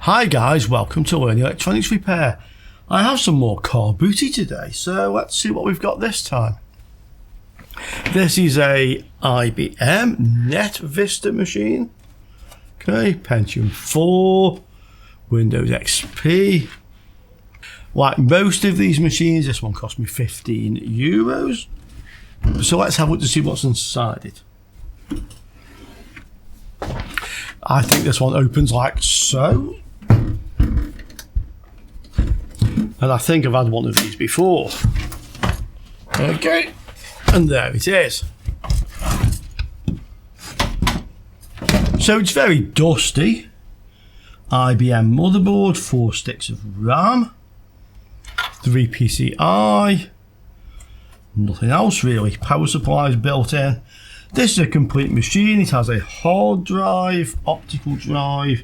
Hi guys, welcome to Learning Electronics Repair. I have some more car booty today, so let's see what we've got this time. This is a IBM NetVista machine. Okay, Pentium 4, Windows XP. Like most of these machines, this one cost me €15. So let's have a look to see what's inside it. I think this one opens like so. And I think I've had one of these before. Okay, and there it is. So it's very dusty. IBM motherboard, 4 sticks of RAM, 3 PCI, nothing else really. Power supply is built in. This is a complete machine. It has a hard drive, optical drive.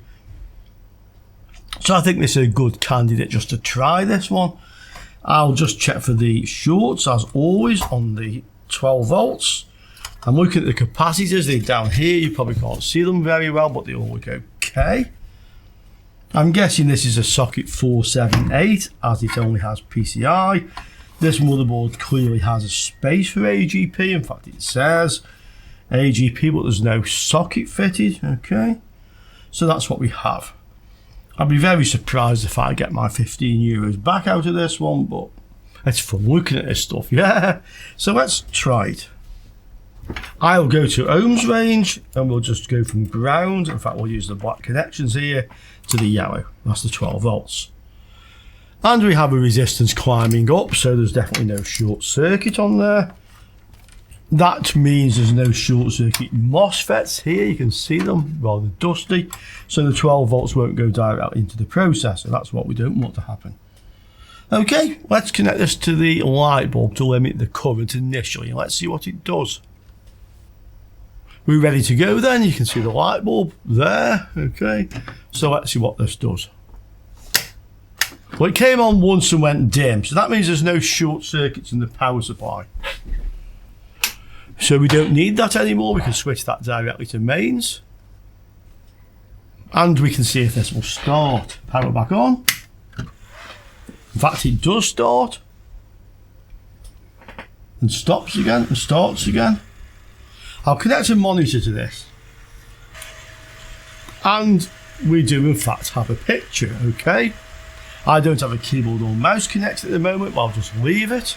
So I think this is a good candidate just to try this one. I'll just check for the shorts as always on the 12 volts. I'm looking at the capacitors. They're down here. You probably can't see them very well, but they all look okay. I'm guessing this is a socket 478 as it only has PCI. This motherboard clearly has a space for AGP. In fact, it says AGP, but there's no socket fitted. Okay, so that's what we have. I'd be very surprised if I get my €15 back out of this one, but it's fun looking at this stuff, yeah. So let's try it. I'll go to ohms range and we'll just go from ground. In fact, we'll use the black connections here to the yellow. That's the 12 volts. And we have a resistance climbing up, so there's definitely no short circuit on there. That means there's no short circuit MOSFETs here. You can see them, rather dusty. So the 12 volts won't go directly into the processor. That's what we don't want to happen. Okay, let's connect this to the light bulb to limit the current initially. Let's see what it does. We're ready to go then. You can see the light bulb there. Okay, so let's see what this does. Well, it came on once and went dim. So that means there's no short circuits in the power supply. So we don't need that anymore. We can switch that directly to mains. And we can see if this will start. Power back on. In fact, it does start. And stops again and starts again. I'll connect a monitor to this. And we do in fact have a picture, okay? I don't have a keyboard or mouse connected at the moment, but I'll just leave it.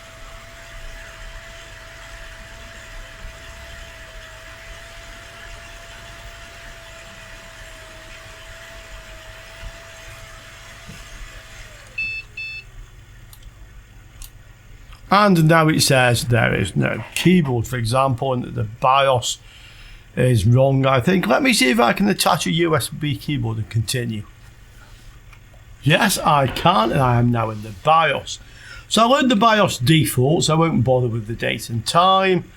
And now it says there is no keyboard, for example, and the BIOS is wrong, I think. Let me see if I can attach a USB keyboard and continue. Yes, I can, and I am now in the BIOS. So I learned the BIOS default, so I won't bother with the date and time.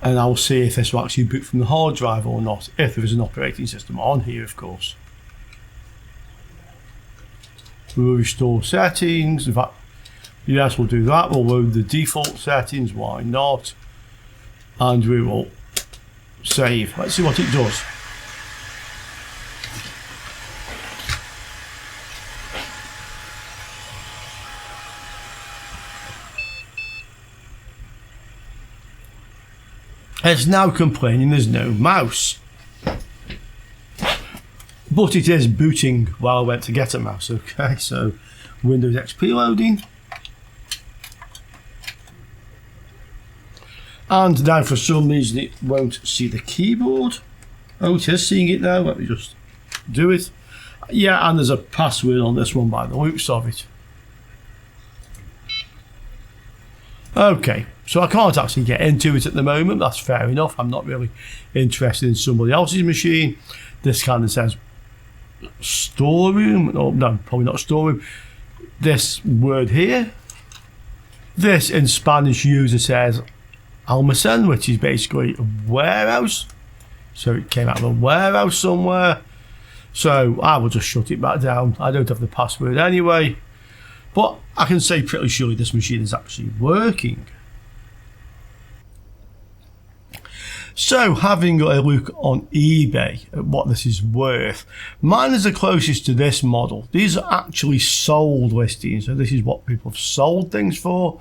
And I'll see if this will actually boot from the hard drive or not, if there is an operating system on here, of course. We'll restore settings. In fact, yes, we'll do that. We'll load the default settings, why not? And we will save. Let's see what it does. It's now complaining there's no mouse. But it is booting while I went to get a mouse. Okay, so Windows XP loading. And now for some reason it won't see the keyboard. Oh, it is seeing it now. Let me just do it. Yeah, and there's a password on this one by the looks of it. Okay, so I can't actually get into it at the moment. That's fair enough. I'm not really interested in somebody else's machine. This kind of says storeroom. Oh, no, probably not storeroom. This word here. This in Spanish user says almacén, which is basically a warehouse. So it came out of a warehouse somewhere. So I will just shut it back down. I don't have the password anyway. But I can say pretty surely this machine is actually working. So having got a look on eBay at what this is worth, mine is the closest to this model. These are actually sold listings, so this is what people have sold things for.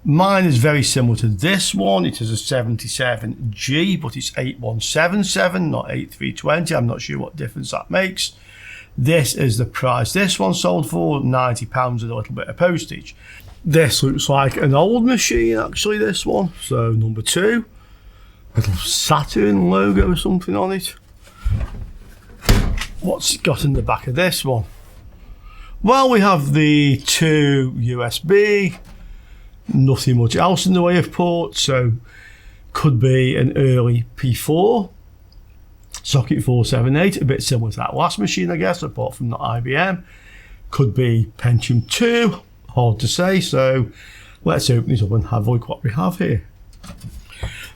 Mine is very similar to this one. It is a 77G, but it's 8177, not 8320. I'm not sure what difference that makes. This is the price this one sold for, £90 with a little bit of postage. This looks like an old machine, actually, this one. So number 2, little Saturn logo or something on it. What's it got in the back of this one? Well, we have the 2 USB, nothing much else in the way of ports, so could be an early P4, socket 478, a bit similar to that last machine, I guess, apart from not IBM. Could be Pentium 2, hard to say, so let's open it up and have a look what we have here.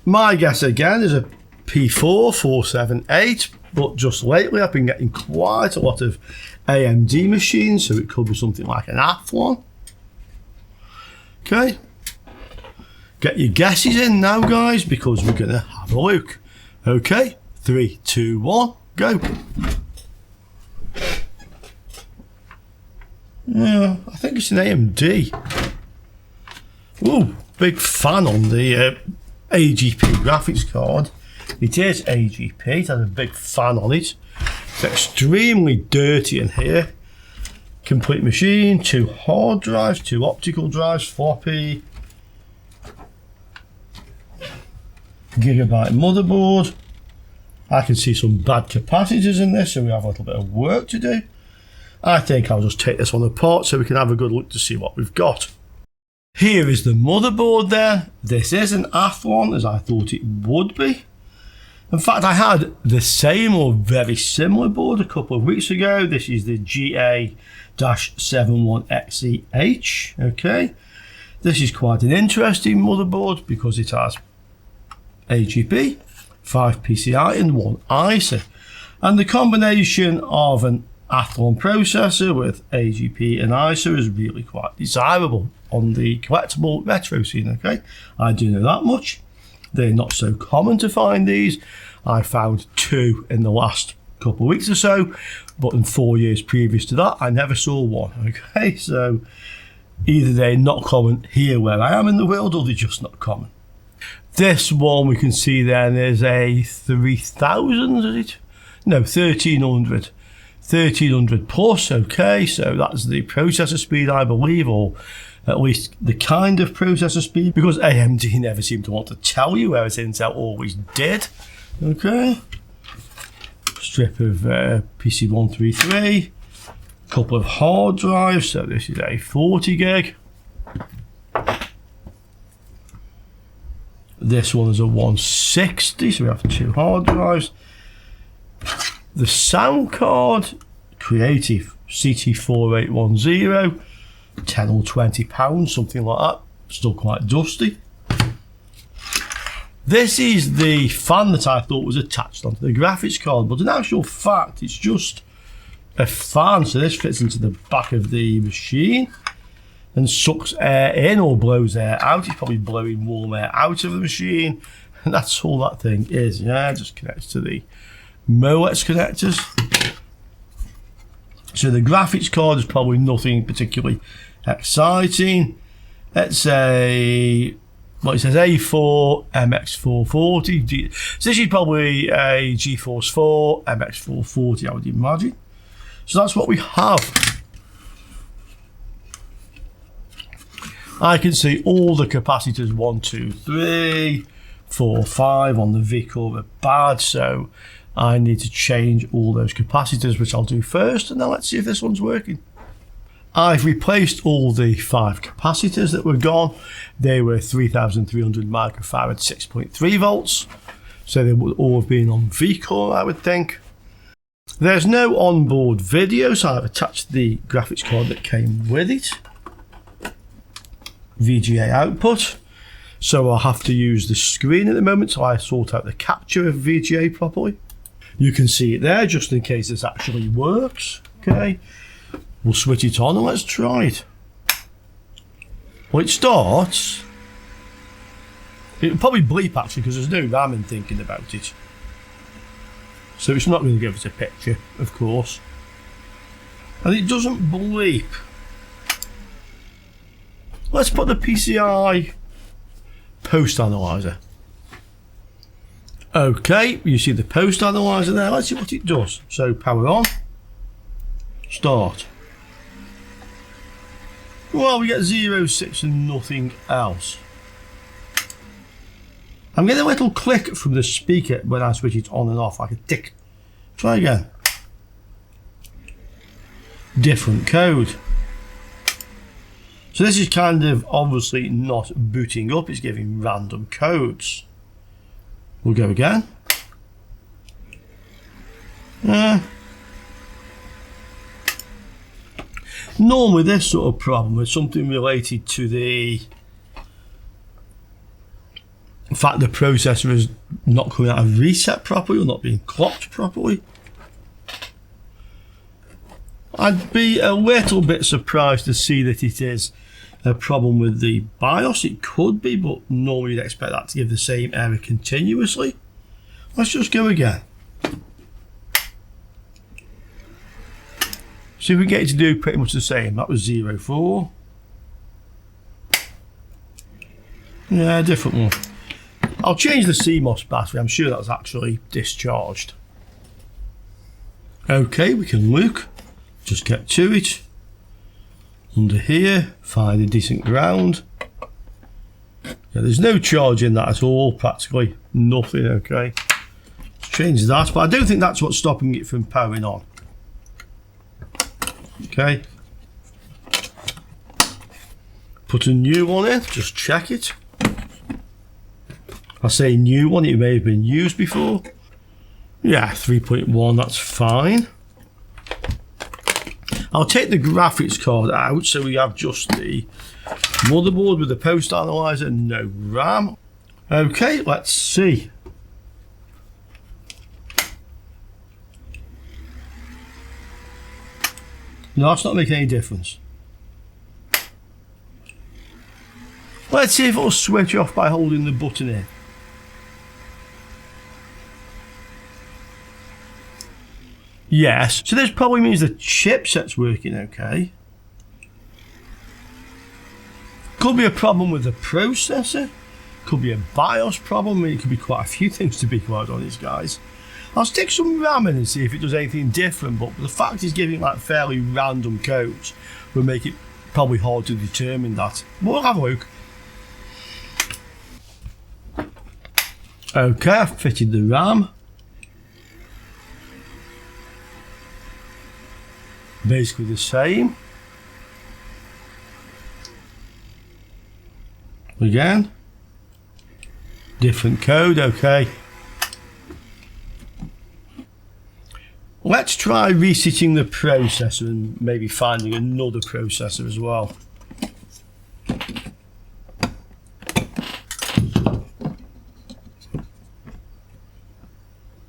My guess again is a P4 478, but just lately I've been getting quite a lot of AMD machines, so it could be something like an Athlon. Okay, get your guesses in now, guys, because we're going to have a look. Okay, 3, 2, 1, go. Yeah, I think it's an AMD. Ooh, big fan on the AGP graphics card. It is AGP, it has a big fan on it. It's extremely dirty in here. Complete machine, 2 hard drives, 2 optical drives, floppy, gigabyte motherboard. I can see some bad capacitors in this, so we have a little bit of work to do. I think I'll just take this one apart so we can have a good look to see what we've got. Here is the motherboard there. This is an Athlon, as I thought it would be. In fact, I had the same or very similar board a couple of weeks ago. This is the GA-71XEH. Okay, this is quite an interesting motherboard because it has AGP, 5 PCI and 1 ISA. And the combination of an Athlon processor with AGP and ISA is really quite desirable on the collectible retro scene. Okay, I do know that much. They're not so common to find these. I found 2 in the last couple of weeks or so, but in 4 years previous to that, I never saw one. Okay, so either they're not common here where I am in the world, or they're just not common. This one we can see then is a 3000, is it? No, 1300. 1300 plus, okay, so that's the processor speed, I believe, or at least the kind of processor speed, because AMD never seemed to want to tell you, whereas Intel always did. Okay, strip of PC133, couple of hard drives, so this is a 40 gig. This one is a 160, so we have 2 hard drives. The sound card, Creative CT4810, 10 or 20 pounds, something like that, still quite dusty. This is the fan that I thought was attached onto the graphics card, but in actual fact it's just a fan, so this fits into the back of the machine and sucks air in or blows air out. It's probably blowing warm air out of the machine, and that's all that thing is. Yeah, just connects to the Molex connectors. So the graphics card is probably nothing particularly exciting. It's a, well, it says A4 MX440. So this is probably a GeForce 4 MX440, I would imagine. So that's what we have. I can see all the capacitors 1, 2, 3, 4, 5 on the VCore are bad, so I need to change all those capacitors, which I'll do first, and then let's see if this one's working. I've replaced all the 5 capacitors that were gone. They were 3300 microfarad 6.3 volts, so they would all have been on VCore, I would think. There's no onboard video, so I've attached the graphics card that came with it. VGA output, so I'll have to use the screen at the moment till I sort out the capture of VGA properly. You can see it there just in case this actually works. Okay, we'll switch it on and let's try it. Well, it starts It'll probably bleep actually because there's no RAM in thinking about it. So it's not going to give us a picture, of course. And it doesn't bleep. Let's put the PCI post analyzer. Okay, you see the post analyzer there. Let's see what it does. So power on, start. Well, we get 0, 6 and nothing else. I'm getting a little click from the speaker when I switch it on and off, like a tick. Try again. Different code. So this is kind of obviously not booting up, it's giving random codes. We'll go again. Normally this sort of problem is something related to the fact the processor is not coming out of reset properly or not being clocked properly. I'd be a little bit surprised to see that it is a problem with the BIOS. It could be, but normally you'd expect that to give the same error continuously. Let's just go again. See if we get it to do pretty much the same. That was 0, 4. Yeah, different one. I'll change the CMOS battery. I'm sure that's actually discharged. Okay, we can look. Just get to it. Under here, find a decent ground. Yeah, there's no charge in that at all, practically nothing. Okay, let's change that, but I don't think that's what's stopping it from powering on. Okay, put a new one in, just check it. I say new one, it may have been used before. Yeah, 3.1, that's fine. I'll take the graphics card out so we have just the motherboard with the post analyzer, no RAM. Okay, let's see. No, it's not making any difference. Let's see if it'll switch off by holding the button in. Yes, so this probably means the chipset's working okay. Could be a problem with the processor, could be a BIOS problem, it could be quite a few things to be quite honest, guys. I'll stick some RAM in and see if it does anything different, but the fact it's giving like fairly random codes will make it probably hard to determine that. We'll have a look. Okay, I've fitted the RAM. Basically the same. Again. Different code, okay. Let's try resetting the processor and maybe finding another processor as well.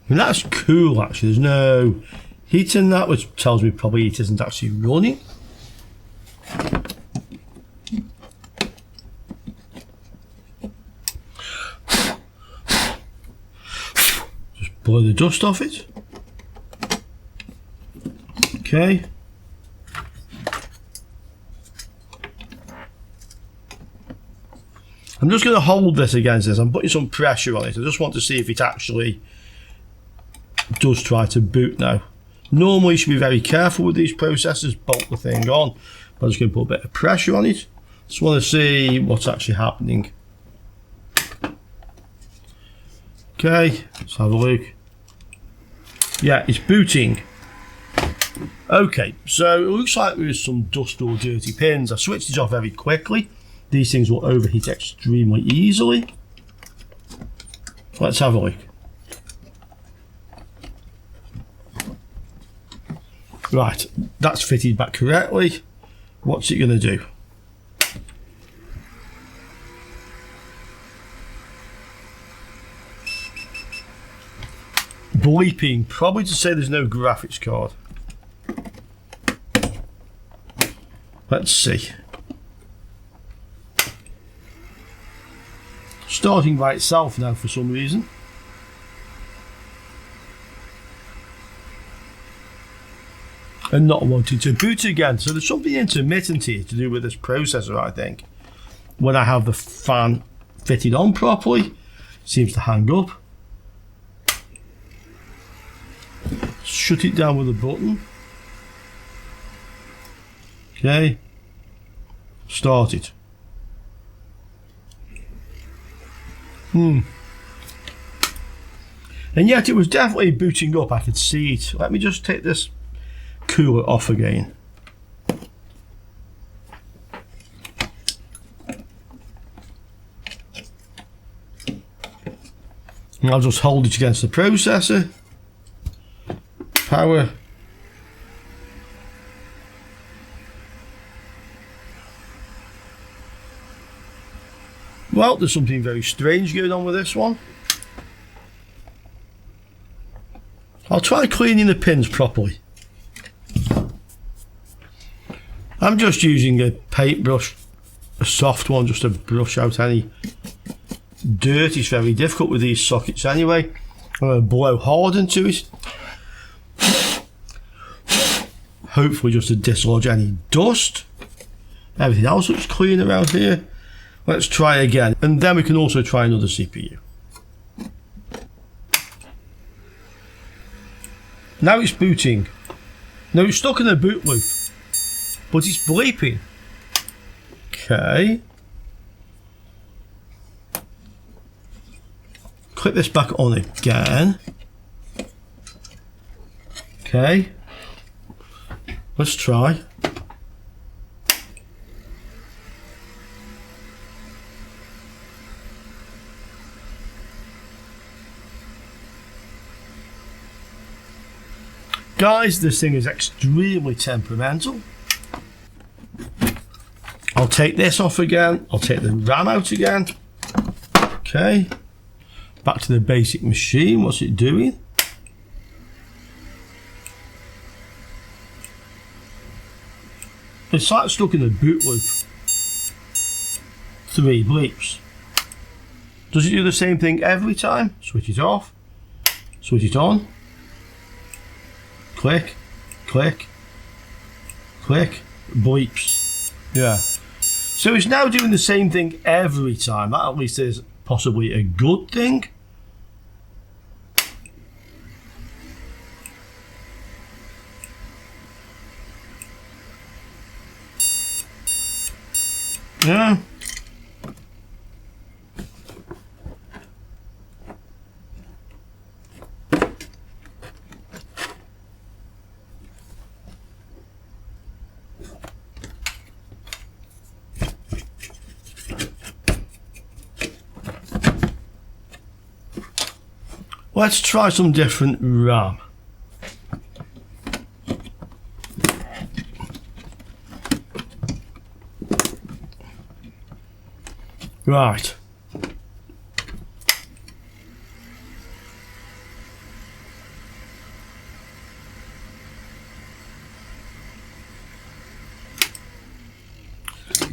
And that's cool actually, there's no heat in that, which tells me probably it isn't actually running. Just blow the dust off it. Okay. I'm just going to hold this against this. I'm putting some pressure on it. I just want to see if it actually does try to boot now. Normally you should be very careful with these processors, bolt the thing on. But I'm just going to put a bit of pressure on it. Just want to see what's actually happening. Okay, let's have a look. Yeah, it's booting. Okay, so it looks like there's some dust or dirty pins. I switched it off very quickly. These things will overheat extremely easily. Let's have a look. Right, that's fitted back correctly. What's it going to do? Bleeping, probably to say there's no graphics card. Let's see. starting by itself now for some reason. And not wanting to boot again. So there's something intermittent here to do with this processor, I think. When I have the fan fitted on properly, it seems to hang up. Shut it down with a button. Okay. Start it. And yet it was definitely booting up, I could see it. Let me just take this cooler off again. And I'll just hold it against the processor. Power. Well, there's something very strange going on with this one. I'll try cleaning the pins properly. I'm just using a paintbrush, a soft one, just to brush out any dirt. It's very difficult with these sockets anyway. I'm going to blow hard into it. Hopefully just to dislodge any dust. Everything else looks clean around here. Let's try again, and then we can also try another CPU. Now it's booting. Now it's stuck in a boot loop, but it's bleeping. Okay. Click this back on again. Okay. Let's try. Guys, this thing is extremely temperamental. I'll take this off again. I'll take the RAM out again. Okay. Back to the basic machine. What's it doing? It's like stuck in a boot loop. 3 bleeps. Does it do the same thing every time? Switch it off. Switch it on. Click, click, click, bleeps. Yeah. So it's now doing the same thing every time. That at least is possibly a good thing. Yeah. Let's try some different RAM. Right.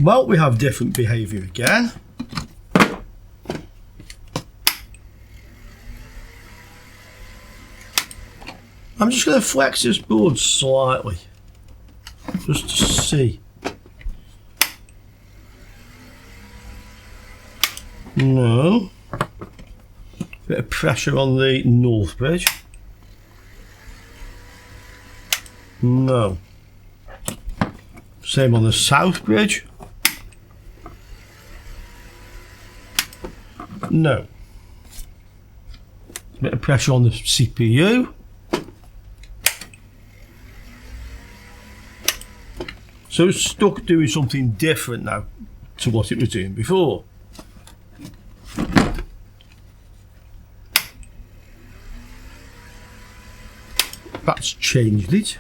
Well, we have different behavior again. I'm just going to flex this board slightly, just to see. No. Bit of pressure on the north bridge. No. Same on the south bridge. No. Bit of pressure on the CPU. So it's stuck doing something different now to what it was doing before. That's changed it.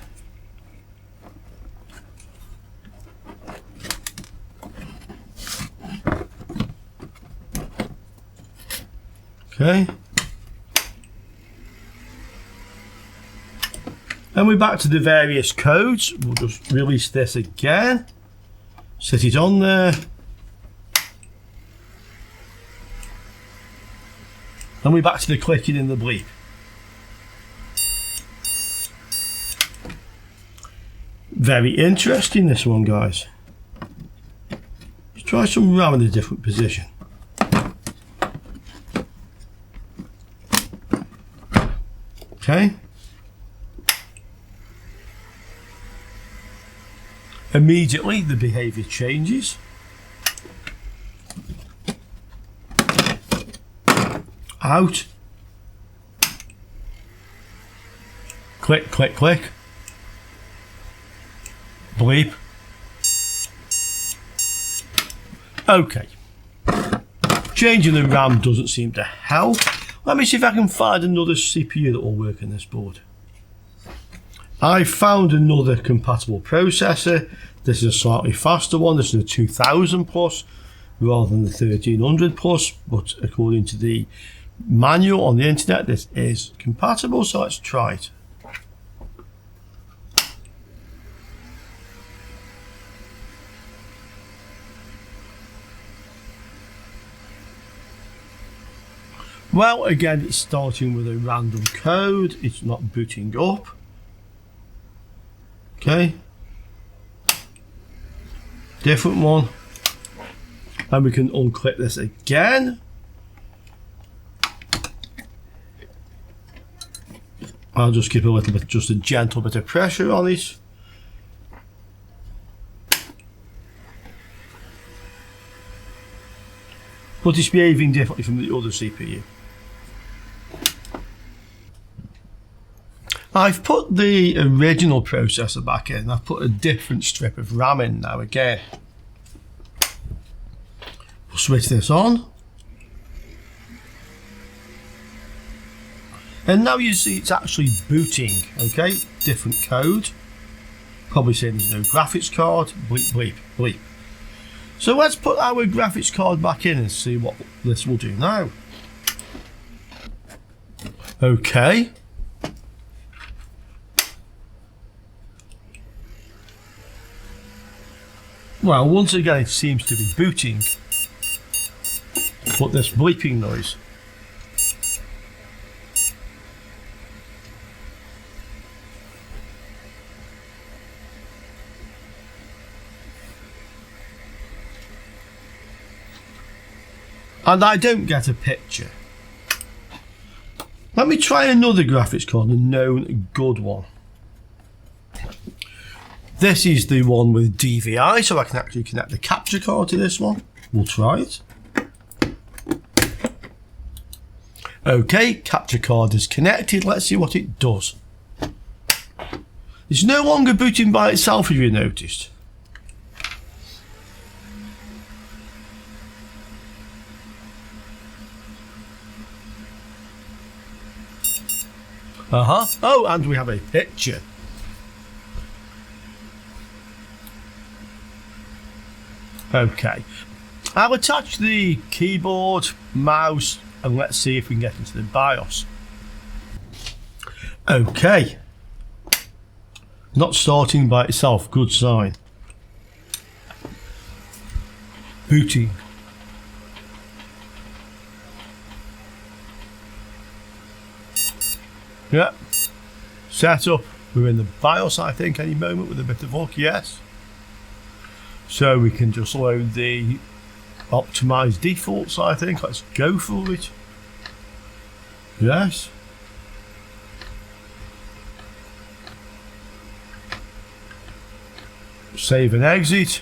Okay. And we're back to the various codes. We'll just release this again. Set it on there. And we're back to the clicking and the bleep. Very interesting, this one, guys. Let's try some RAM in a different position. Okay. Immediately the behaviour changes. Out. Click, click, click. Bleep. Okay. Changing the RAM doesn't seem to help. Let me see if I can find another CPU that will work in this board. I found another compatible processor. This is a slightly faster one. This is a 2000 plus rather than the 1300 plus, but according to the manual on the internet, this is compatible, so let's try it. Well, again, it's starting with a random code. It's not booting up. Okay. Different one. And we can unclick this again. I'll just keep a little bit, just a gentle bit of pressure on it. But it's behaving differently from the other CPU. I've put the original processor back in. I've put a different strip of RAM in now again. We'll switch this on. And now you see it's actually booting, okay? Different code. Probably saying there's no graphics card. Bleep, bleep, bleep. So let's put our graphics card back in and see what this will do now. Okay. Well, once again it seems to be booting, but this bleeping noise. And I don't get a picture. Let me try another graphics card, a known good one. This is the one with DVI, so I can actually connect the capture card to this one. We'll try it. Okay, capture card is connected. Let's see what it does. It's no longer booting by itself, if you noticed. Oh, and we have a picture. Okay. I'll attach the keyboard, mouse, and let's see if we can get into the BIOS. Okay. Not starting by itself, good sign. Booting. Yep. Setup. We're in the BIOS, I think, any moment with a bit of luck, yes. So we can just load the optimized defaults, I think. Let's go for it. Yes. Save and exit.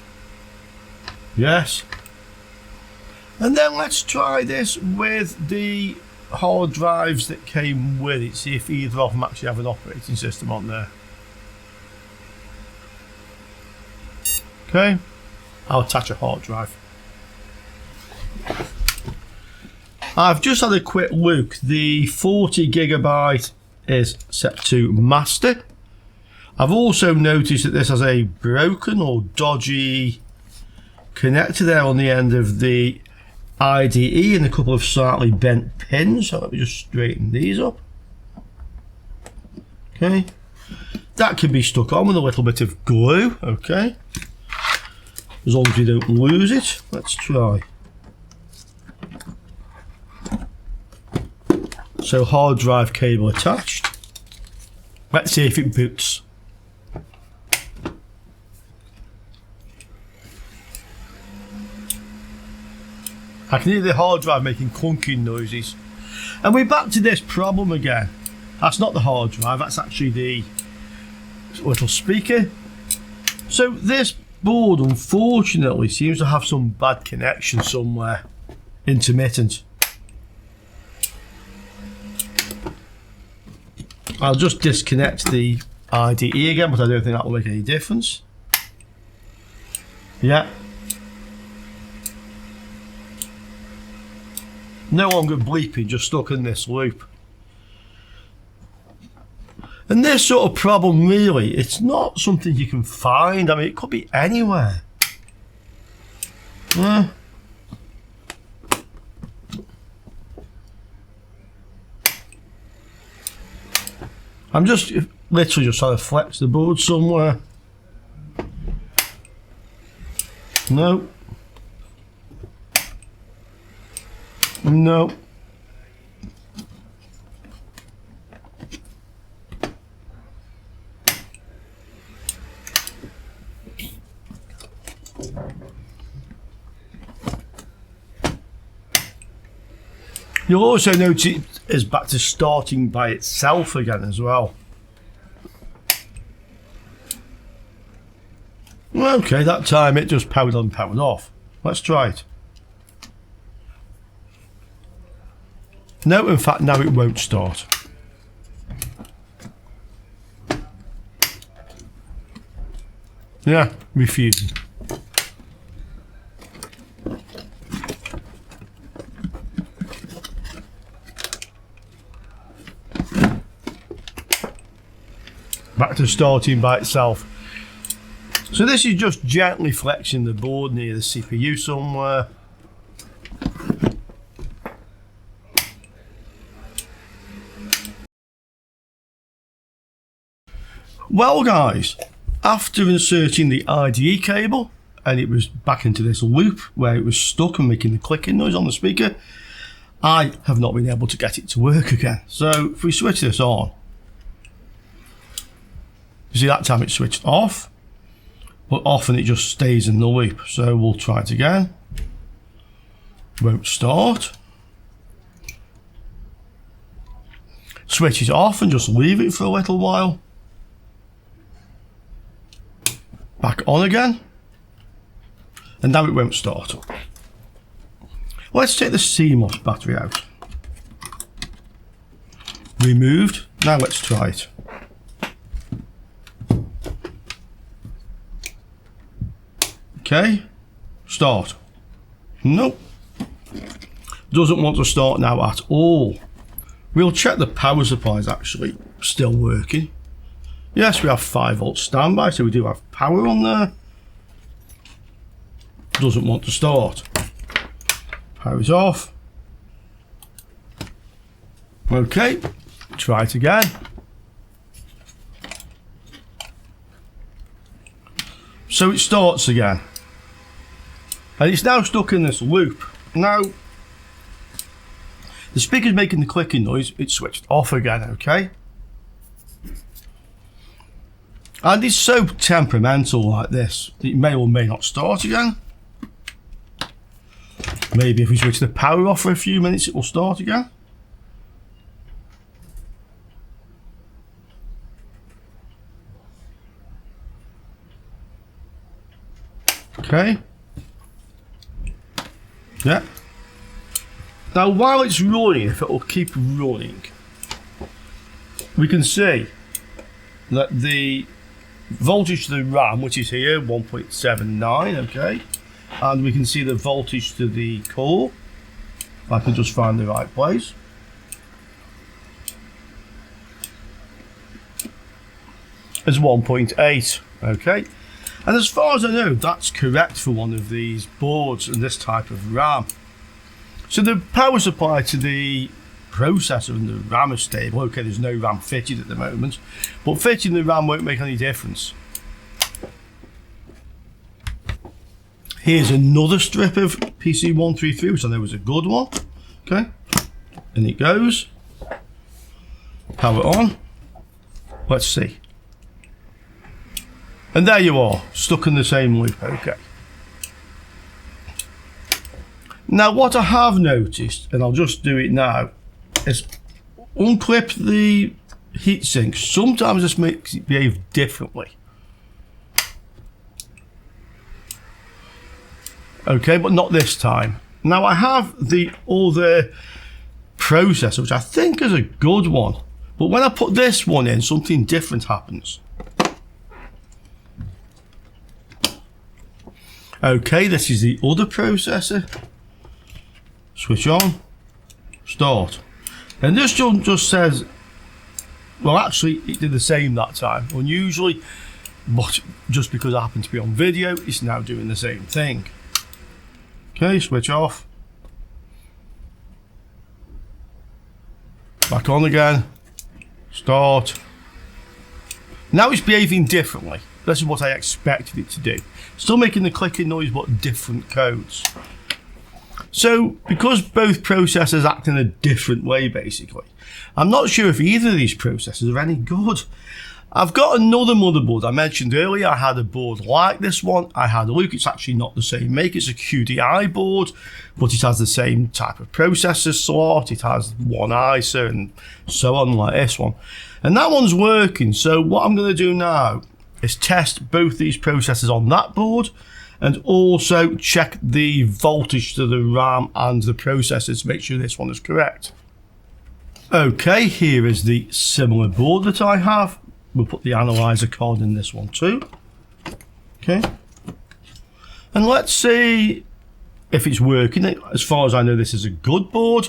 Yes. And then let's try this with the hard drives that came with it, see if either of them actually have an operating system on there. Okay, I'll attach a hard drive. I've just had a quick look. The 40GB is set to master. I've also noticed that this has a broken or dodgy connector there on the end of the IDE and a couple of slightly bent pins, so let me just straighten these up. Okay, that can be stuck on with a little bit of glue, okay, as long as you don't lose it. Let's try. So hard drive cable attached. Let's see if it boots. I can hear the hard drive making clunking noises. And we're back to this problem again. That's not the hard drive, that's actually the little speaker. So this board unfortunately seems to have some bad connection somewhere. Intermittent. I'll just disconnect the IDE again, but I don't think that will make any difference. Yeah. No longer bleeping, just stuck in this loop. And this sort of problem really, it's not something you can find. I mean, it could be anywhere. I'm just literally just trying to flex the board somewhere. No. No. You'll also notice it is back to starting by itself again as well. Okay, that time it just powered on, powered off. Let's try it. No, in fact, now it won't start. Yeah, refusing. Back to starting by itself. So this is just gently flexing the board near the CPU somewhere. Well guys, after inserting the IDE cable and it was back into this loop where it was stuck and making the clicking noise on the speaker, I have not been able to get it to work again. So if we switch this on, you see that time it switched off, but often it just stays in the loop. So we'll try it again. Won't start. Switch it off and just leave it for a little while. Back on again. And now it won't start. Let's take the CMOS battery out. Removed. Now let's try it. Okay, start. Nope. Doesn't want to start now at all. We'll check the power supply is actually still working. Yes, we have 5 volt standby, so we do have power on there. Doesn't want to start. Power is off. Okay, try it again. So it starts again. And it's now stuck in this loop. Now, the speaker's making the clicking noise, it switched off again, okay? And it's so temperamental like this, it may or may not start again. Maybe if we switch the power off for a few minutes, it will start again. Okay. Yeah. Now while it's running, if it will keep running, we can see that the voltage to the RAM, which is here, 1.79, okay, and we can see the voltage to the core, if I can just find the right place. Is 1.8, okay. And as far as I know, that's correct for one of these boards and this type of RAM. So the power supply to the processor and the RAM is stable. Okay, there's no RAM fitted at the moment, but fitting the RAM won't make any difference. Here's another strip of PC133, which I know is a good one. Okay, and it goes. Power on. Let's see. And there you are, stuck in the same loop. Okay. Now what I have noticed, and I'll just do it now, is unclip the heatsink. Sometimes this makes it behave differently. Okay, but not this time. Now I have the other processor, which I think is a good one. But when I put this one in, something different happens. Okay, this is the other processor. Switch on, start. And this one just says, well actually it did the same that time, unusually, but just because I happen to be on video, it's now doing the same thing. Okay, switch off. Back on again. Start. Now it's behaving differently. This is what I expected it to do. Still making the clicking noise, but different codes. So, because both processors act in a different way, basically, I'm not sure if either of these processors are any good. I've got another motherboard. I mentioned earlier I had a board like this one. I had a look. It's actually not the same make. It's a QDI board, but it has the same type of processor slot. It has one ISA and so on, like this one. And that one's working. So what I'm going to do now is test both these processors on that board and also check the voltage to the RAM and the processor to make sure this one is correct. Okay, here is the similar board that I have. We'll put the analyzer card in this one too. Okay. And let's see if it's working. As far as I know, this is a good board.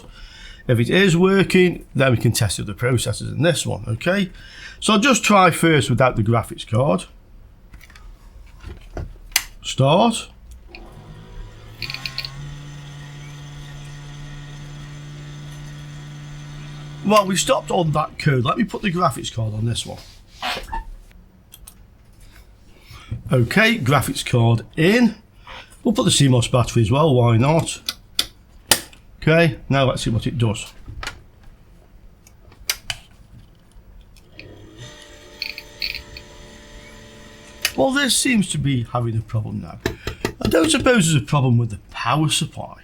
If it is working, then we can test the other processors in this one. Okay. So I'll just try first without the graphics card. Start. Well, we stopped on that code. Let me put the graphics card on this one. Okay, graphics card in. We'll put the CMOS battery as well, why not? Okay, now let's see what it does. Well, this seems to be having a problem now. I don't suppose there's a problem with the power supply.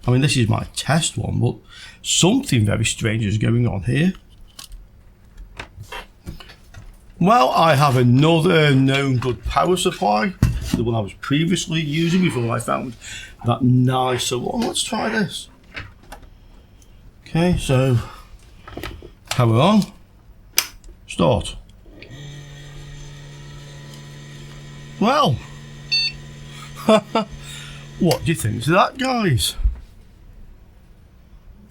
I mean, this is my test one, but something very strange is going on here. Well, I have another known good power supply, the one I was previously using before I found that nicer one. Let's try this. Okay, so power on, start. Well, what do you think of that, guys?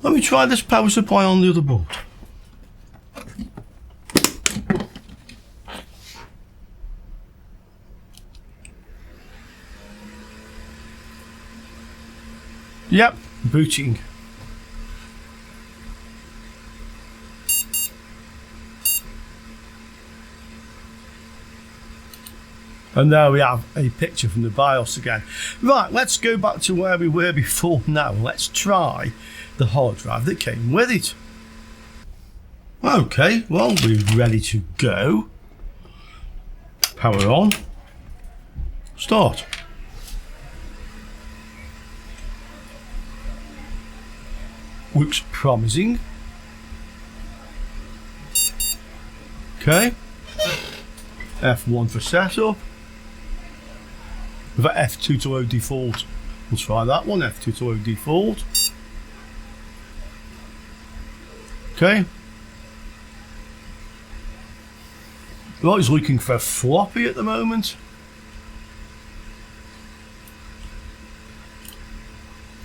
Let me try this power supply on the other board. Yep, booting. And there we have a picture from the BIOS again. Right, let's go back to where we were before now. Let's try the hard drive that came with it. Okay, well, we're ready to go. Power on. Start. Looks promising. Okay. F1 for setup. We've got F2 to O default. We'll try that one. F2 to O default. Okay. Well, he's looking for a floppy at the moment.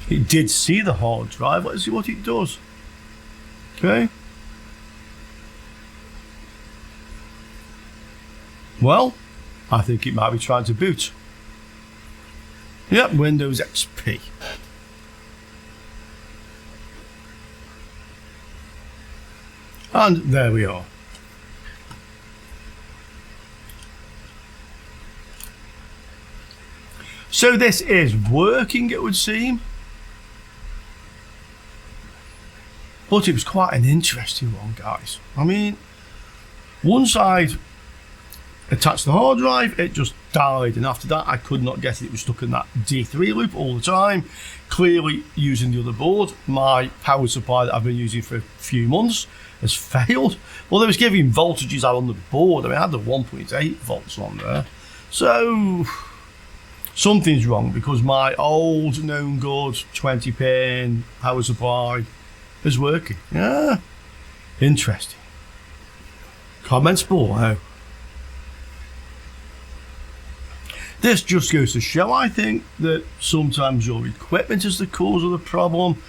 It did see the hard drive. Let's see what it does. Okay. Well, I think it might be trying to boot. Yep, Windows XP. And there we are. So this is working, it would seem. But it was quite an interesting one, guys. I mean, one side attached to the hard drive, it just died, and after that I could not get it. It was stuck in that D3 loop all the time. Clearly using the other board, my power supply that I've been using for a few months has failed. Well, it was giving voltages out on the board. I mean, I had the 1.8 volts on there. So something's wrong, because my old known good 20 pin power supply is working. Yeah, interesting. Comments below. This just goes to show, I think, that sometimes your equipment is the cause of the problem,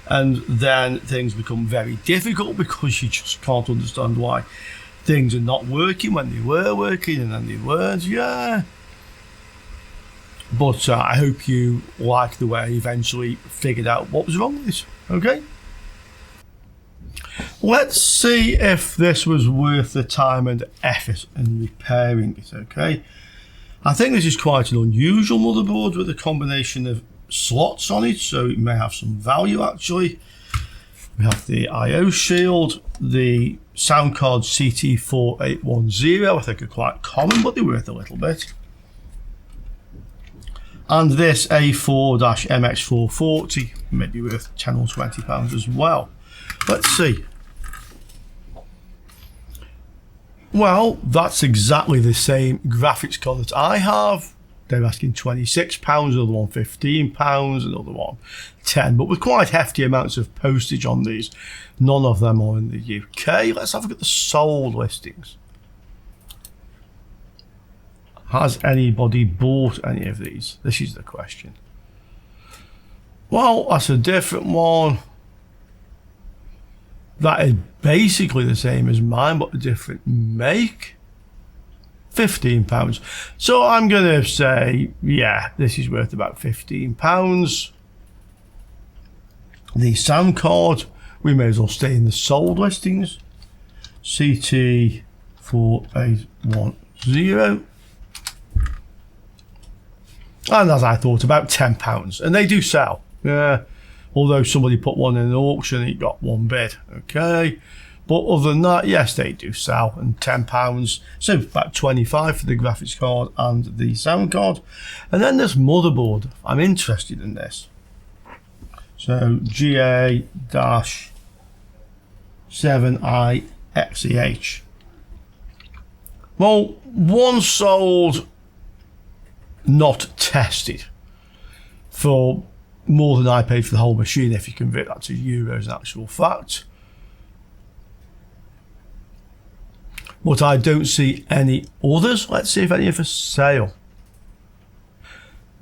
and then things become very difficult because you just can't understand why things are not working when they were working and then they weren't. Yeah. But I hope you like the way I eventually figured out what was wrong with this. Okay. Let's see if this was worth the time and effort in repairing it. Okay. I think this is quite an unusual motherboard with a combination of slots on it, so it may have some value actually. We have the I/O shield, the sound card CT4810, I think are quite common, but they're worth a little bit. And this A4-MX440 may be worth £10 or £20 as well. Let's see. Well, that's exactly the same graphics card that I have. They're asking £26, another one £15, another one £10, but with quite hefty amounts of postage on these. None of them are in the UK. Let's have a look at the sold listings. Has anybody bought any of these? This is the question. Well, that's a different one. That is basically the same as mine, but a different make. £15. So I'm going to say, yeah, this is worth about £15. The sound card, we may as well stay in the sold listings. CT4810. And as I thought, about £10. And they do sell. Yeah. Although somebody put one in an auction, it got one bid. Okay. But other than that, yes, they do sell. And £10. So about £25 for the graphics card and the sound card. And then this motherboard, I'm interested in this. So GA-7IXEH. Well, one sold, not tested, for more than I paid for the whole machine, if you convert that to euros in actual fact. But I don't see any others. Let's see if any are for sale.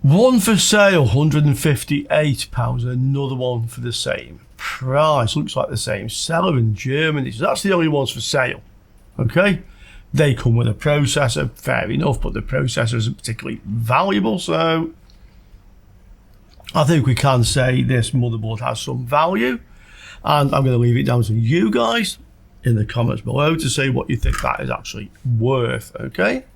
One for sale, £158. Another one for the same price. Looks like the same seller in Germany. So that's the only ones for sale. Okay. They come with a processor, fair enough, but the processor isn't particularly valuable. So I think we can say this motherboard has some value. And I'm going to leave it down to you guys in the comments below to say what you think that is actually worth. Okay.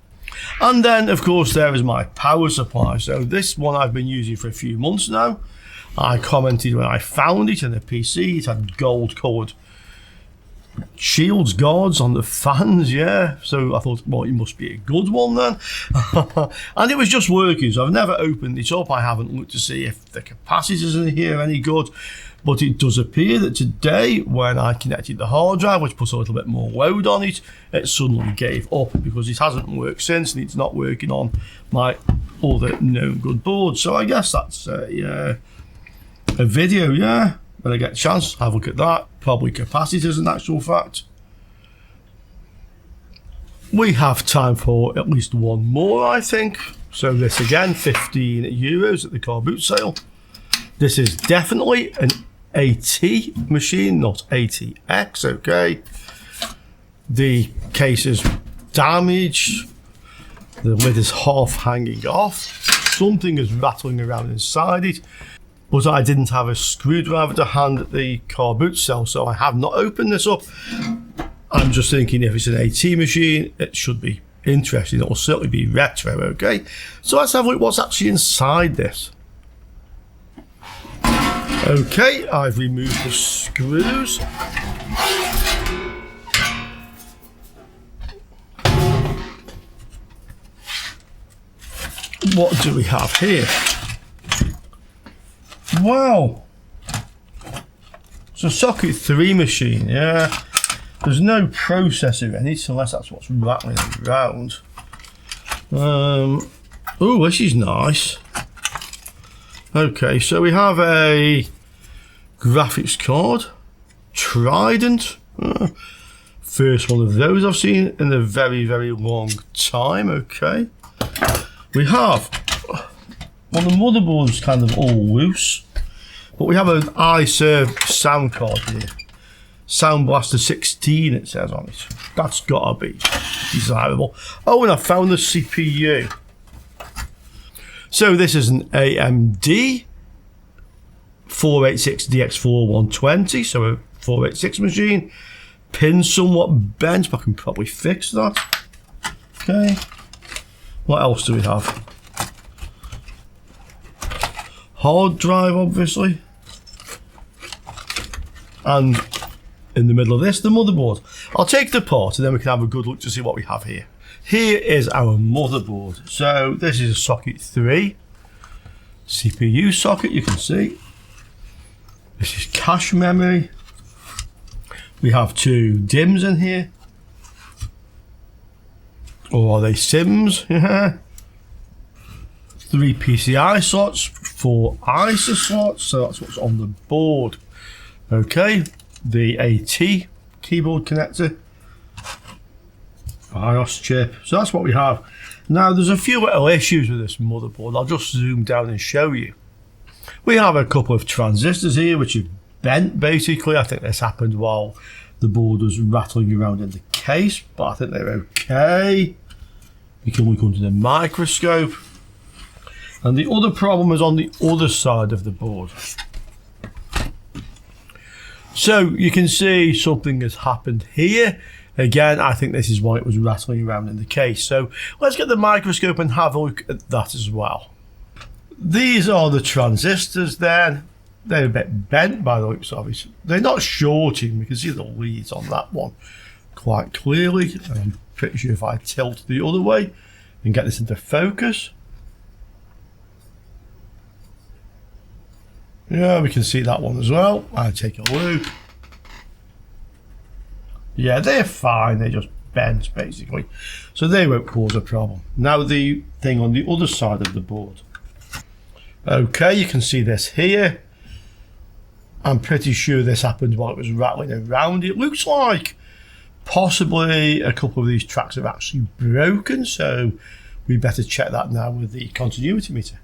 And then, of course, there is my power supply. So this one I've been using for a few months now. I commented when I found it in the PC. It had gold coloured shields, guards on the fans, yeah. So I thought, well, it must be a good one then. And it was just working, so I've never opened it up. I haven't looked to see if the capacitors in here are any good. But it does appear that today, when I connected the hard drive, which put a little bit more load on it, it suddenly gave up because it hasn't worked since, and it's not working on my other known good board. So I guess that's a video, yeah. When I get a chance, have a look at that. Probably capacitors in actual fact. We have time for at least one more, I think. So this again, €15 at the car boot sale. This is definitely an AT machine, not ATX, okay. The case is damaged. The lid is half hanging off. Something is rattling around inside it. But I didn't have a screwdriver to hand at the car boot cell, so I have not opened this up. I'm just thinking if it's an AT machine, it should be interesting. It will certainly be retro, okay? So let's have a look what's actually inside this. Okay, I've removed the screws. What do we have here? Wow, it's a socket 3 machine, yeah. There's no processor in it unless that's what's rattling around. Oh, this is nice. Okay, so we have a graphics card, Trident. First one of those I've seen in a very, very long time. Okay, we have, well, the motherboard's kind of all loose, but we have an iServe sound card here. Sound Blaster 16 it says on it. That's gotta be desirable. Oh, and I found the CPU. So this is an AMD 486DX4120, so a 486 machine. Pin somewhat bent, but I can probably fix that. Okay. What else do we have? Hard drive, obviously. And in the middle of this, the motherboard. I'll take it apart and then we can have a good look to see what we have here. Here is our motherboard. So this is a socket 3 CPU socket, you can see. This is cache memory. We have 2 DIMMs in here. Or are they SIMs? Yeah. 3 PCI slots, 4 ISA slots, so that's what's on the board. Okay, the AT keyboard connector. BIOS chip. So that's what we have. Now there's a few little issues with this motherboard. I'll just zoom down and show you. We have a couple of transistors here which are bent basically. I think this happened while the board was rattling around in the case, but I think they're okay. You can look under the microscope. And the other problem is on the other side of the board. So you can see something has happened here. Again, I think this is why it was rattling around in the case. So let's get the microscope and have a look at that as well. These are the transistors then. They're a bit bent by the looks of it. They're not shorting. We can see the leads on that one quite clearly. I'm pretty sure if I tilt the other way and get this into focus. Yeah, we can see that one as well. I'll take a look. Yeah, they're fine. They're just bent, basically. So they won't cause a problem. Now the thing on the other side of the board. Okay, you can see this here. I'm pretty sure this happened while it was rattling around. It looks like possibly a couple of these tracks have actually broken. So we better check that now with the continuity meter.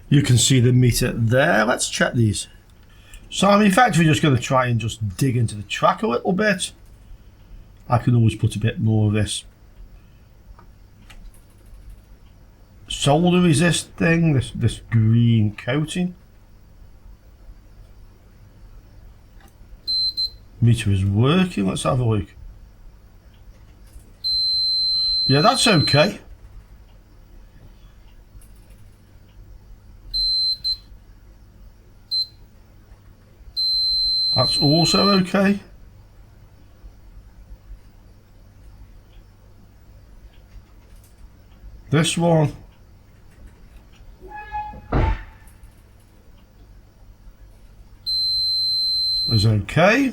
You can see the meter there. Let's check these. So I'm in fact we're just going to try and just dig into the track a little bit. I can always put a bit more of this solder resist thing, this green coating. Meter is working. Let's have a look. Yeah, that's okay. That's also okay. This one. Is okay.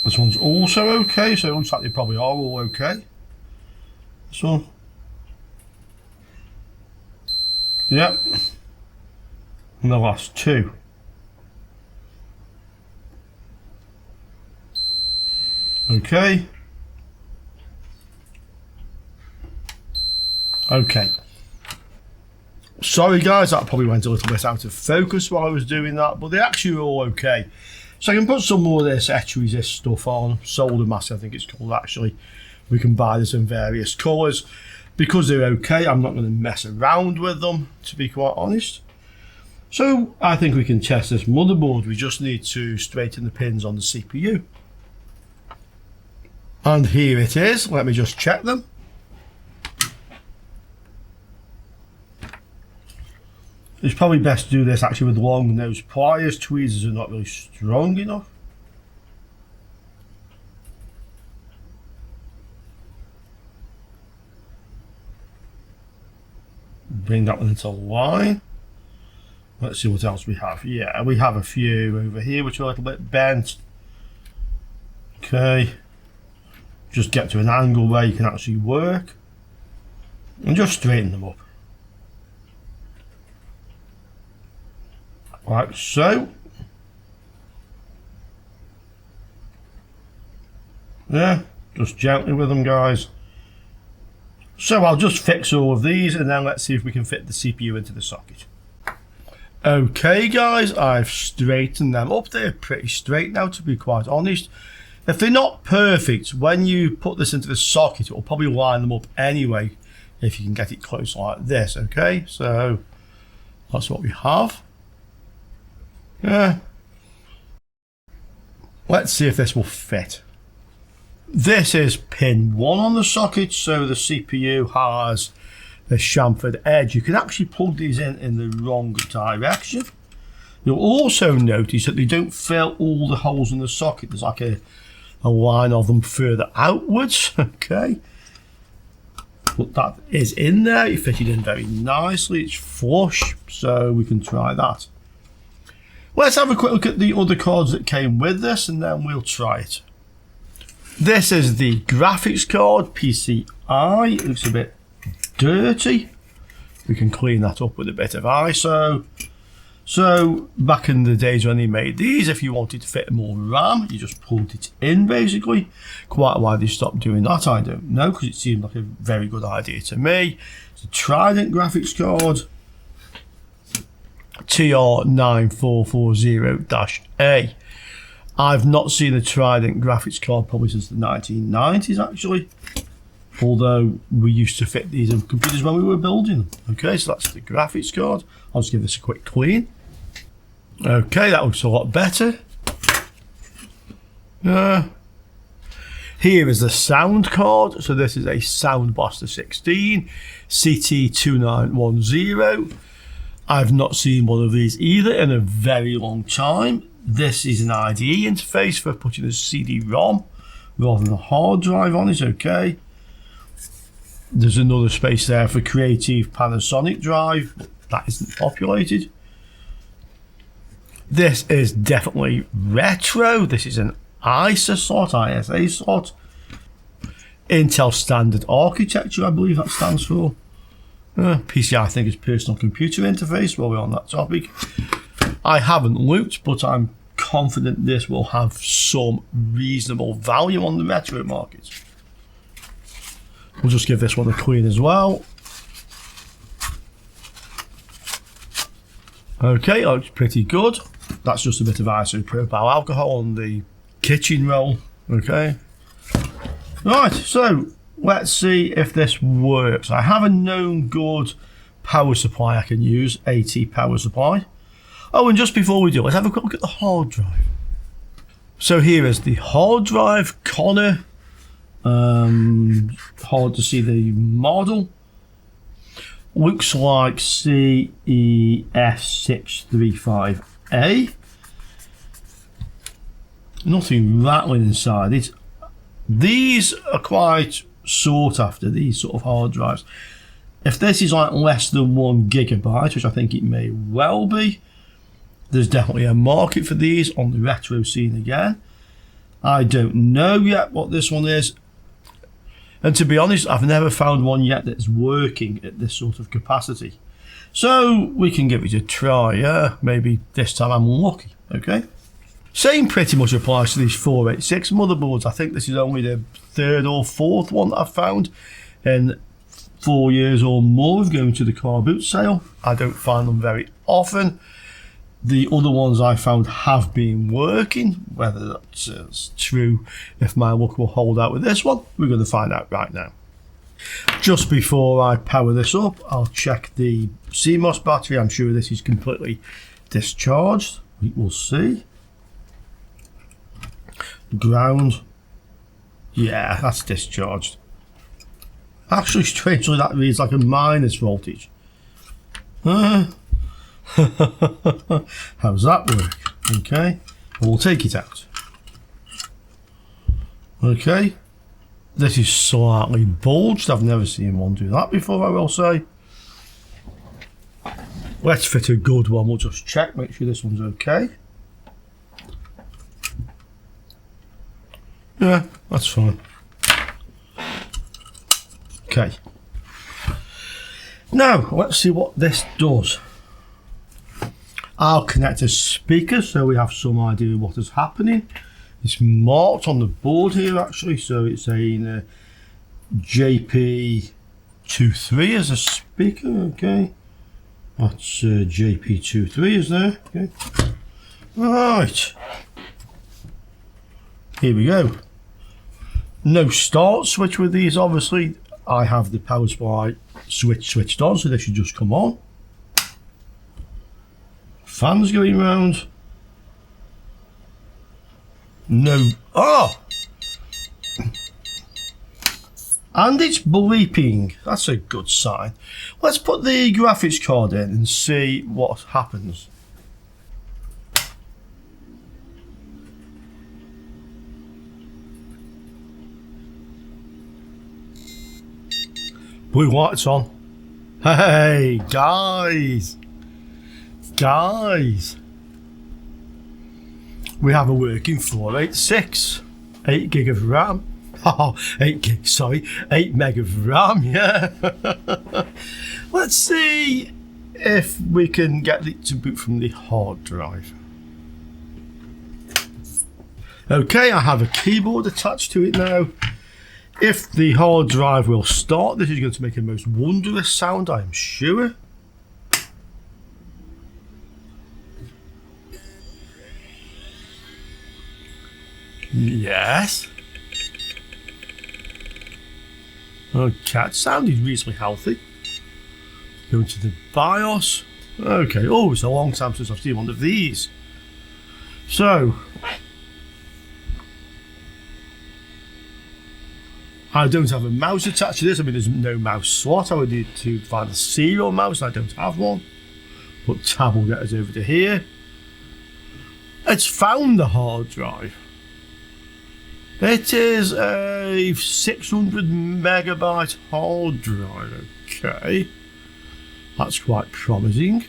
This one's also okay, so it looks like they probably are all okay. This one. Yep. And the last two. Okay. Okay. Sorry guys, that probably went a little bit out of focus while I was doing that, but they actually are all okay. So I can put some more of this etch resist stuff on, solder mask I think it's called actually. We can buy this in various colours. Because they're okay, I'm not going to mess around with them, to be quite honest. So I think we can test this motherboard. We just need to straighten the pins on the CPU. And here it is. Let me just check them. It's probably best to do this actually with long nose pliers. Tweezers are not really strong enough. Bring that one into line. Let's see what else we have. Yeah, we have a few over here which are a little bit bent. Okay. Just get to an angle where you can actually work. And just straighten them up. Like so. Yeah, just gently with them, guys. So I'll just fix all of these and then let's see if we can fit the CPU into the socket. Okay guys, I've straightened them up. They're pretty straight now, to be quite honest. If they're not perfect, when you put this into the socket, it will probably line them up anyway if you can get it close like this. Okay, so that's what we have. Yeah. Let's see if this will fit. This is pin 1 on the socket, so the CPU has a chamfered edge. You can actually plug these in the wrong direction. You'll also notice that they don't fill all the holes in the socket. There's like a line of them further outwards. Okay, but that is in there. You fit it in very nicely. It's flush, so we can try that. Let's have a quick look at the other cards that came with this and then we'll try it. This is the graphics card, PCI. It looks a bit dirty. We can clean that up with a bit of ISO. So back in the days when they made these, if you wanted to fit more RAM, you just plugged it in basically. Quite why they stopped doing that, I don't know, because it seemed like a very good idea to me. It's a Trident graphics card, TR9440-A. I've not seen a Trident graphics card probably since the 1990s actually. Although we used to fit these in computers when we were building them. Okay, so that's the graphics card. I'll just give this a quick clean. Okay, that looks a lot better. Here is the sound card. So this is a Sound Blaster 16 CT2910. I've not seen one of these either in a very long time. This is an IDE interface for putting a CD-ROM rather than a hard drive on it. Okay. There's another space there for Creative Panasonic drive, but that isn't populated. This is definitely retro. This is an ISA slot, ISA slot. Intel Standard Architecture, I believe that stands for. PCI, I think, is Personal Computer Interface, while we're on that topic. I haven't looked, but I'm confident this will have some reasonable value on the retro market. We'll just give this one a clean as well. Okay, looks pretty good. That's just a bit of isopropyl alcohol on the kitchen roll. Okay. Right, so let's see if this works. I have a known good power supply I can use, AT power supply. Oh, and just before we do, let's have a quick look at the hard drive. So here is the hard drive, Connor. Hard to see the model. Looks like CES635A. Nothing rattling inside it. These are quite sought after, these sort of hard drives. If this is like less than 1 gigabyte, which I think it may well be, there's definitely a market for these on the retro scene again. I don't know yet what this one is. And to be honest, I've never found one yet that's working at this sort of capacity. So we can give it a try. Yeah, maybe this time I'm lucky. Okay. Same pretty much applies to these 486 motherboards. I think this is only the 3rd or 4th one that I've found in 4 years or more of going to the car boot sale. I don't find them very often. The other ones I found have been working. Whether that's true, if my luck will hold out with this one, we're going to find out right now. Just before I power this up, I'll check the CMOS battery. I'm sure this is completely discharged. We will see. Ground. Yeah, that's discharged. Actually, strangely, that reads like a minus voltage. How's that work? Okay, we'll take it out. Okay, this is slightly bulged. I've never seen one do that before, I will say. Let's fit a good one. We'll just check, make sure this one's okay. Yeah, that's fine. Okay. Now, let's see what this does. I'll connect a speaker so we have some idea what is happening. It's marked on the board here actually, so it's a JP23 as a speaker, okay. That's JP23 is there, okay. Right. Here we go. No start switch with these, obviously. I have the power supply switch switched on, so this should just come on. Fans going round. No. Oh! And it's bleeping. That's a good sign. Let's put the graphics card in and see what happens. Blue lights on. Hey, guys. Guys. We have a working 486. 8 gig of RAM. Oh, 8 gig, sorry. 8 meg of RAM, yeah. Let's see if we can get it to boot from the hard drive. Okay, I have a keyboard attached to it now. If the hard drive will start, this is going to make a most wondrous sound, I am sure. Yes. Okay, it sounded reasonably healthy. Go into the BIOS. Okay, oh, it's a long time since I've seen one of these. So, I don't have a mouse attached to this. I mean, there's no mouse slot. I would need to find a serial mouse. I don't have one. But Tab will get us over to here. It's found the hard drive. It is a 600 megabyte hard drive. Okay. That's quite promising.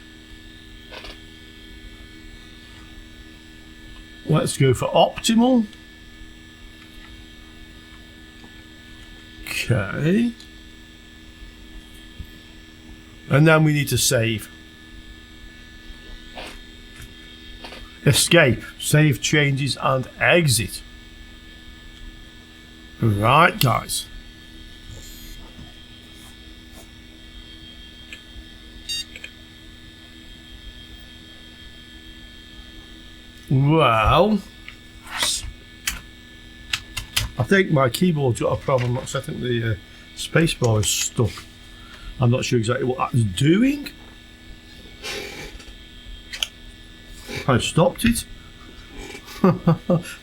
Let's go for optimal. Okay. And then we need to save. Escape, save changes and exit. Right, guys. Well, I think my keyboard's got a problem. I think the spacebar is stuck. I'm not sure exactly what that's doing. I stopped it.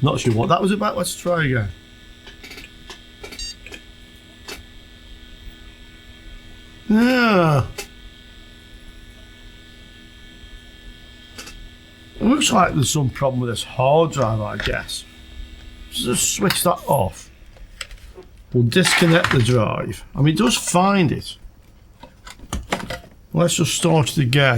Not sure what that was about. Let's try again. Yeah. It looks like there's some problem with this hard drive, I guess. Just switch that off. We'll disconnect the drive. I mean, it does find it. Let's just start it again.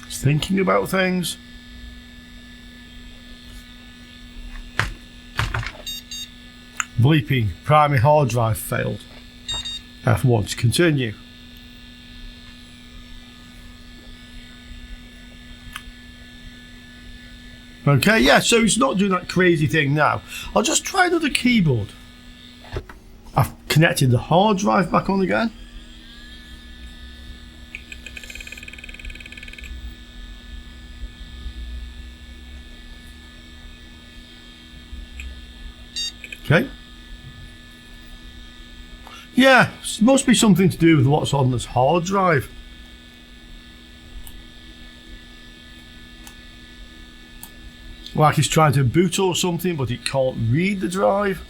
It's thinking about things. Bleeping, primary hard drive failed. F1 to continue. Okay, yeah, so it's not doing that crazy thing now. I'll just try another keyboard. I've connected the hard drive back on again. Okay. Yeah, it must be something to do with what's on this hard drive. like it's trying to boot or something, but it can't read the drive.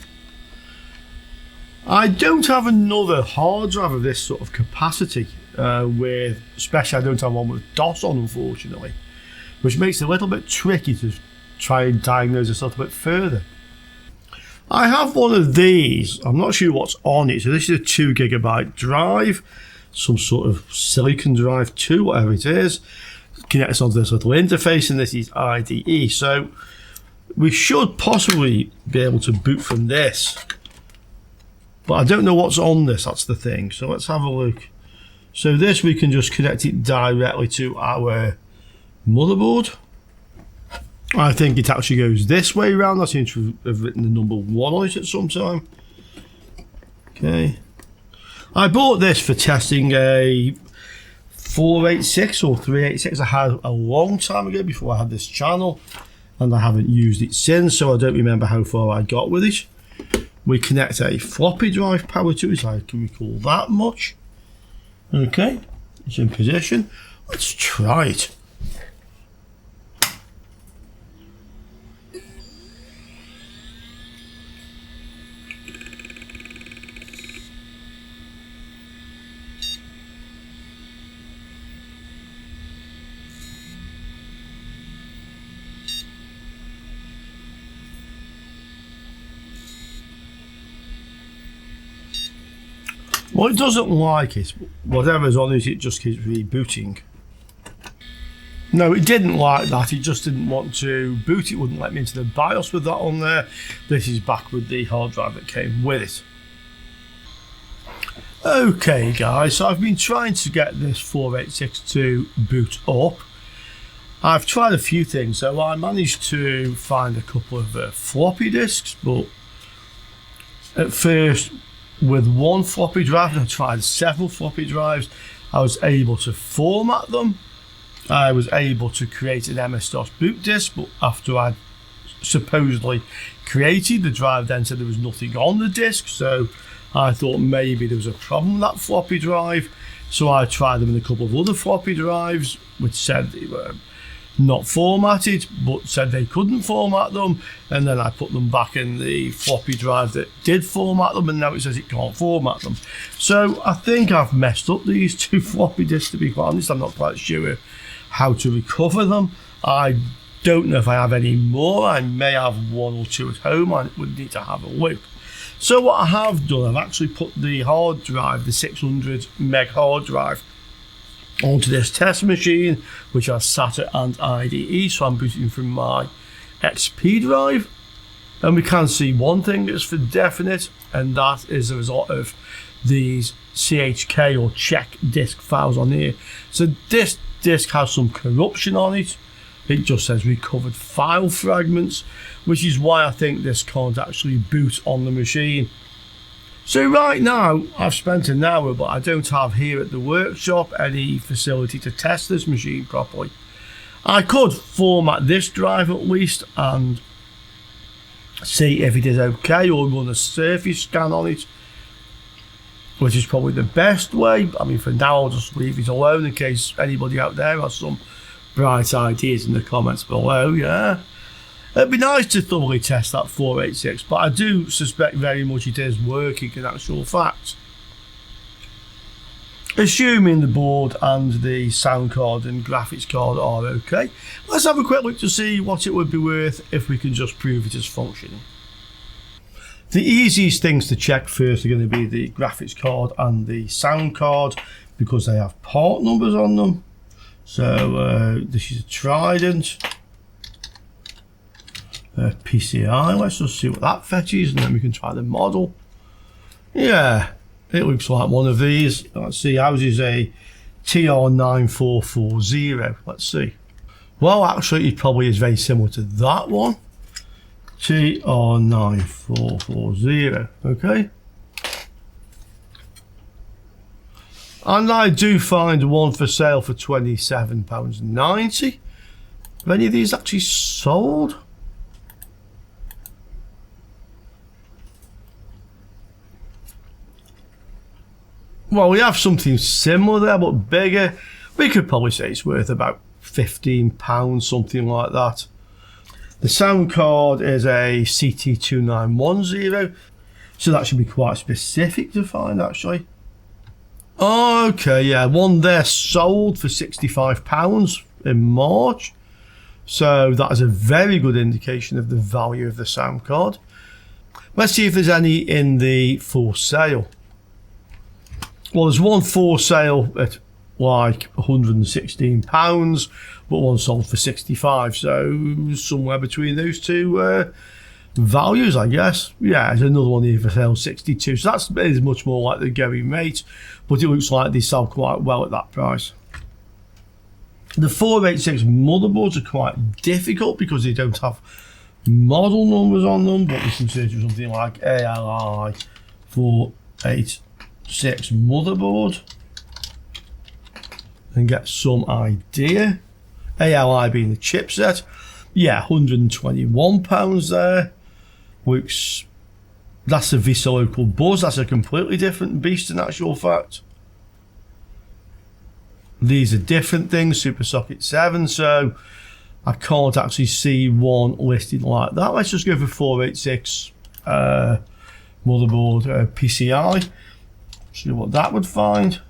I don't have another hard drive of this sort of capacity, especially I don't have one with DOS on, unfortunately, which makes it a little bit tricky to try and diagnose this a little bit further. I have one of these. I'm not sure what's on it. So this is a 2 GB drive, some sort of silicon drive 2, whatever it is. Connects onto this little interface, and this is IDE. So we should possibly be able to boot from this, but I don't know what's on this. That's the thing. So let's have a look. So this, we can just connect it directly to our motherboard. I think it actually goes this way around. I seem to have written the number 1 on it at some time. Okay. I bought this for testing a 486 or 386 I had a long time ago before I had this channel, and I haven't used it since, so I don't remember how far I got with it. We connect a floppy drive power to it, I can recall that much. Okay, it's in position. Let's try it. Well, it doesn't like it. Whatever's on it, it just keeps rebooting. No, it didn't like that. It just didn't want to boot. It wouldn't let me into the BIOS with that on there. This is back with the hard drive that came with it. Okay, guys, so I've been trying to get this 486 to boot up. I've tried a few things. So I managed to find a couple of floppy disks, but at first, with one floppy drive, and I tried several floppy drives, I was able to format them. I was able to create an MS-DOS boot disk, but after I'd supposedly created, the drive then said there was nothing on the disk, so I thought maybe there was a problem with that floppy drive. So I tried them in a couple of other floppy drives, which said they were not formatted, but said they couldn't format them, and then I put them back in the floppy drive that did format them, and now it says it can't format them. So I think I've messed up these 2 floppy disks, to be quite honest. I'm not quite sure how to recover them. I don't know if I have any more. I may have 1 or 2 at home. I would need to have a look. So what I have done, I've actually put the hard drive, the 600 meg hard drive, onto this test machine, which has SATA and IDE, so I'm booting from my XP drive, and we can see one thing that's for definite, and that is a result of these CHK or check disk files on here. So this disk has some corruption on it. It just says recovered file fragments, which is why I think this can't actually boot on the machine. So right now, I've spent an hour, but I don't have here at the workshop any facility to test this machine properly. I could format this drive at least and see if it is okay, or run a surface scan on it, which is probably the best way. I mean, for now, I'll just leave it alone in case anybody out there has some bright ideas in the comments below, yeah. It'd be nice to thoroughly test that 486, but I do suspect very much it is working in actual fact. Assuming the board and the sound card and graphics card are okay, let's have a quick look to see what it would be worth if we can just prove it is functioning. The easiest things to check first are going to be the graphics card and the sound card, because they have part numbers on them. So this is a Trident. PCI, let's just see what that fetches, and then we can try the model. Yeah, it looks like one of these. Let's see, ours is a TR9440. Let's see. Well, actually, it probably is very similar to that one. TR9440. Okay. And I do find one for sale for £27.90. Have any of these actually sold? Well, we have something similar there, but bigger. We could probably say it's worth about £15, something like that. The sound card is a CT2910, so that should be quite specific to find actually. Okay, yeah, one there sold for £65 in March, so that is a very good indication of the value of the sound card. Let's see if there's any in the for sale. Well, there's one for sale at like £116, but one sold for 65, so somewhere between those two values, I guess. Yeah, there's another one here for sale, 62, so that is much more like the going rate, but it looks like they sell quite well at that price. The 486 motherboards are quite difficult because they don't have model numbers on them, but we can search for something like ALI 486 motherboard and get some idea. ALI being the chipset, yeah, £121 there. Looks, that's a Visa Local Buzz, that's a completely different beast in actual fact. These are different things, Super Socket 7, so I can't actually see one listed like that. Let's just go for 486 motherboard PCI, see what that would find.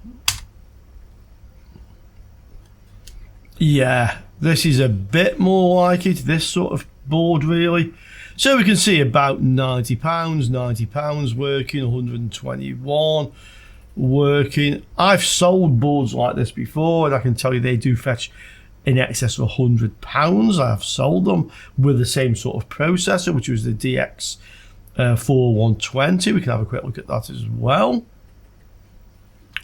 Yeah, this is a bit more like it, this sort of board really. So we can see about £90 working, 121 working. I've sold boards like this before, and I can tell you they do fetch in excess of £100. I have sold them with the same sort of processor, which was the DX4120. We can have a quick look at that as well.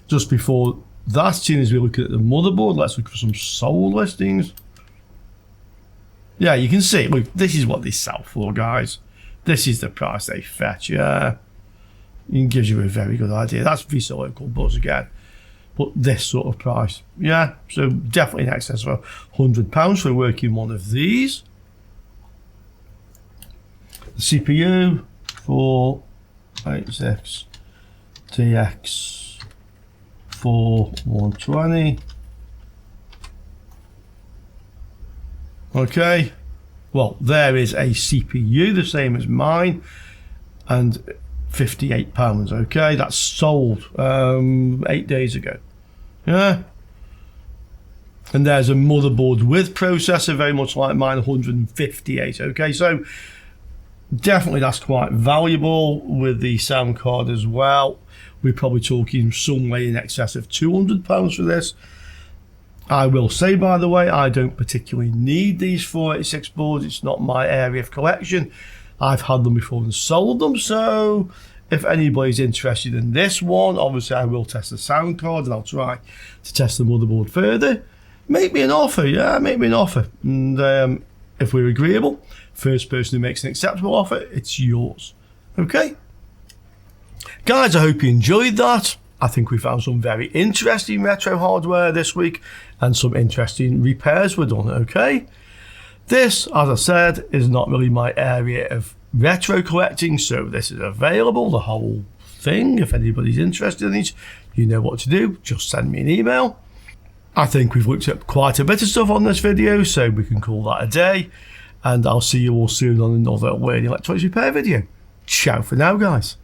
Just before that, seeing as we're looking at the motherboard, let's look for some sold listings. Yeah, you can see, look, this is what they sell for, guys. This is the price they fetch, yeah. It gives you a very good idea. That's Visa Local Buzz again. But this sort of price, yeah. So definitely in excess of £100 for working one of these. The CPU, 486 DX4120. Okay, well, there is a CPU, the same as mine, and £58. Okay, that's sold 8 days ago. Yeah, and there's a motherboard with processor, very much like mine, 158. Okay, so definitely that's quite valuable with the sound card as well. We're probably talking somewhere in excess of £200 for this. I will say, by the way, I don't particularly need these 486 boards. It's not my area of collection. I've had them before and sold them, so if anybody's interested in this one, obviously I will test the sound card and I'll try to test the motherboard further. Make me an offer, yeah, make me an offer. And if we're agreeable, first person who makes an acceptable offer, it's yours. Okay? Guys, I hope you enjoyed that. I think we found some very interesting retro hardware this week and some interesting repairs were done, okay? This, as I said, is not really my area of retro collecting, so this is available, the whole thing. If anybody's interested in it, you know what to do, just send me an email. I think we've looked at quite a bit of stuff on this video, so we can call that a day, and I'll see you all soon on another Learning Electronics Repair video. Ciao for now, guys.